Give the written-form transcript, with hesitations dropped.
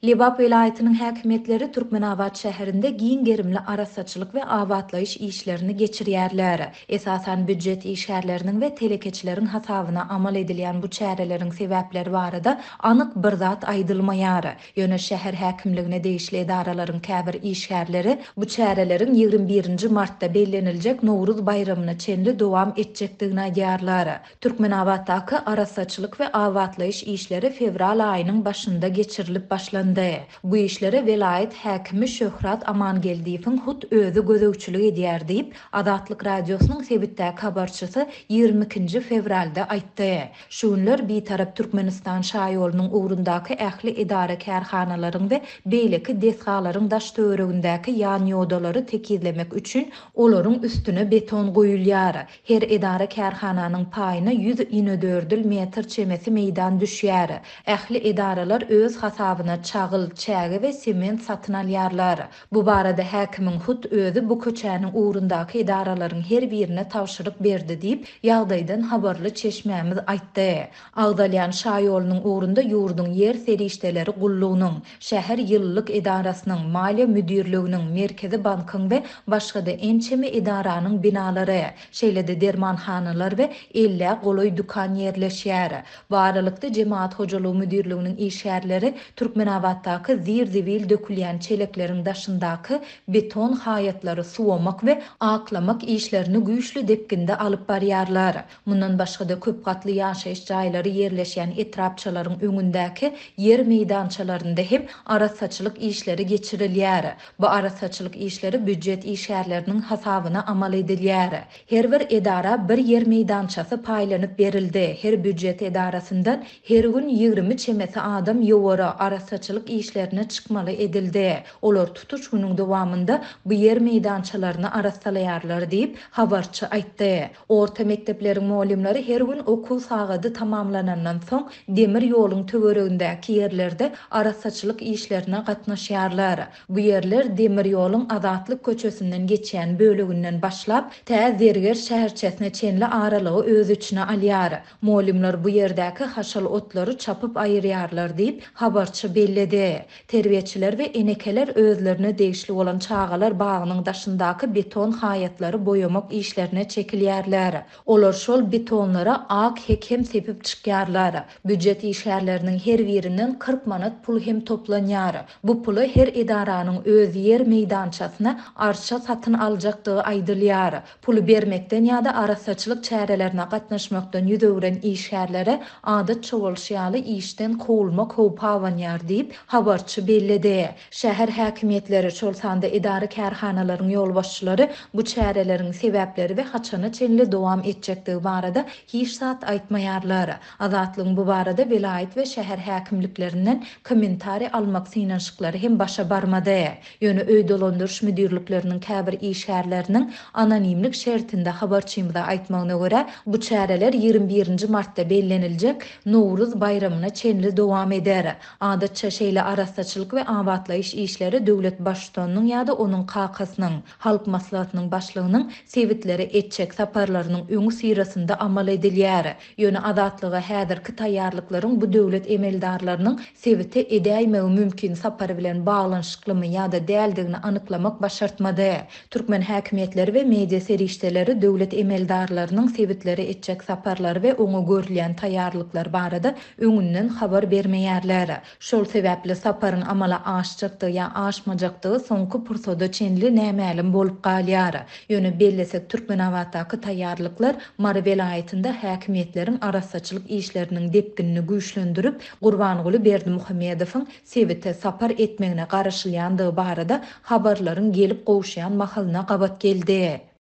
Libap vilayetinin häkimetleri Türkmenabad şäherinde giň gerimli arasaçylyk we awatlaýyş işlerini geçirýärler. Esasan büdjet işgärleriniň we telekeçileriň hasabyna amal edilýän bu çäreleriň sebäpleri barada anyk bir zat aýdylmaýar. Ýöne şäher häkimligine degişli edaralaryň käbir işgärleri bu çärelerin 21 martda belleniljek Nowruz bayramyna çenli dowam etjekdigine aýdýarlar. Türkmenabaddaky arasaçylyk we awatlaýyş işleri fevral aýynyň başynda geçirilip başlandy. Bu işlere velayet häkimi Şöhrat Amangeldiýewiň hut özü gözegçilik edýär diýip Adatlyk radiosynyň sebitdäki habarçysy 22 fevralda aýtdy. Şu günler bir Türkmenistan şaýolunyň ugrundaky ähli idara kärhanalaryň we beýleki desgalaryň daş töweregindäki ýan ýodalary tekizlemek üçin olaryň üstüne beton goýulýar. Her idara kärhananyň paýyna 124 metr çemesi meýdan düşýär. Ähli idaralar öz hasabyna çagyl, çägi we sement satyn alýarlar. Bu barada häkimiň hut özü bu köçäniň ugrundaky idaralaryň her birine tawşyryk berdi diýip ýagdaýdan habarly çeşmämiz aýtdy. Agdalýan şaýolunyň ugrunda ýurdun yer serişdeleri gullugynyň, şäher ýyllyk idarasynyň, maliýe müdirliginiň, merkezi bankyň we başga-da ençeme idaranyň binalary, şeýle-de dermanhanalar we 50 goloý dukan ýerleşýär. Bu aralykda jemaat hojalygy müdirliginiň işgärleri Türkmenabaddaky zir-zivil dökülýän çelekleriň daşyndaky beton haýatlary suwamak we aklamak işlerini güýçlü depkinde alyp barýarlar. Mundan başga-da köp gatly ýaşaýyş jaýlary ýerleşýän etrapçylaryň öňündäki yer meýdançalarynda hem arasaçylyk işleri geçirilýär. Bu arasaçylyk işleri büdjet işgärleriniň hasabyna amal edilýär. Her bir edara bir yer meýdançasy paýlanyp berildi. Her büdjet edarasyndan her gün 20 çemesi adam ýowara arasaçylyk işlerine çıkmaly edildi. Olar tutuş günüň dowamında bu yer meýdançalaryny arasalaýarlar diýip habarçy aýtdy. Orta mektepleriň muallimleri her gün okul sagady tamamlanandan soň demir ýoluň töweregindäki ýerlerde arasaçylyk işlerine gatnaşýarlar. Bu ýerler demir ýoluň Azatlyk köçesinden geçýän böleginden başlap tä Zerger şäherçesine çenli aralygy öz içine alýar. Muallimler bu ýerdäki haşal otlary çapyp aýyrýarlar diýip habarçy belledi. Terbiýetçiler we enekeler özlerine degişli bolan çağalar bagynyň daşyndaky beton haýatlary boyamak işlerine çekilýärler. Olar şol betonlara ak hekem sepip çykýarlar. Büdjet işgärleriniň her birinden 40 manat pul hem toplanýar. Bu puly her idaranyň öz yer meýdançasyna arça satyn aljakdygy aýdylýar. Pulu bermekden ýa-da arasaçylyk çärelerine gatnaşmakdan ýüzegren işgärlere adat çowalşýaly işden kowulmak howpawanýar diýip habarçy belledi. Şäher häkimetleri şol sanda idara kärhanalaryň ýolbaşçylary bu çäreleriň sebäpleri we haçany çenli dowam etjekdigi barada hiç zat aýtmaýarlar. Azatlygyň bu barada vilayet we şäher häkimliklerinden kommentari almak synanyşyklary hem başa barmady. Ýöne öý dolandyryş müdirlikleriniň käbir işgärleriniň anonimlik şertinde habarçymyza aýtmagyna görä bu çäreler 21 martda belleniljek Nowruz bayramyna çenli dowam eder. Adatça şeýle arasaçylyk we awatlaýyş işleri döwlet başçysynyň ýa-da onuň kakasynyň, halk maslahatynyň başlygynyň sebitleri etjek saparlarynyň öňü syrasynda amal edilýär. Ýöne adatlygy häzirki taýýarlyklaryň bu döwlet emeldarlarynyň sebite edäýmegi mümkin sapar bilen baglanyşyklymy ýa-da däldigini anyklamak başartmady. Türkmen häkimetleri we media serişdeleri döwlet emeldarlarynyň sebitleri etjek saparlary we oňa görülýän taýýarlyklar barada öňünden habar bermeýärler. Şol sebäpli saparyň amala aşjakdygy ýa aşmajakdygy soňky pursada çenli nämälim bolup galýar. Ýöne bellesek Türkmenabaddaky taýýarlyklar Mara vilayetinde häkimetleriň arasaçylyk işleriniň depkinini güýçlendirip Gurbanguly Berdimuhammedowyň sebite sapar etmegine garaşylýandygy barada habarlaryň gelip gowşýan mahalına gabat geldi.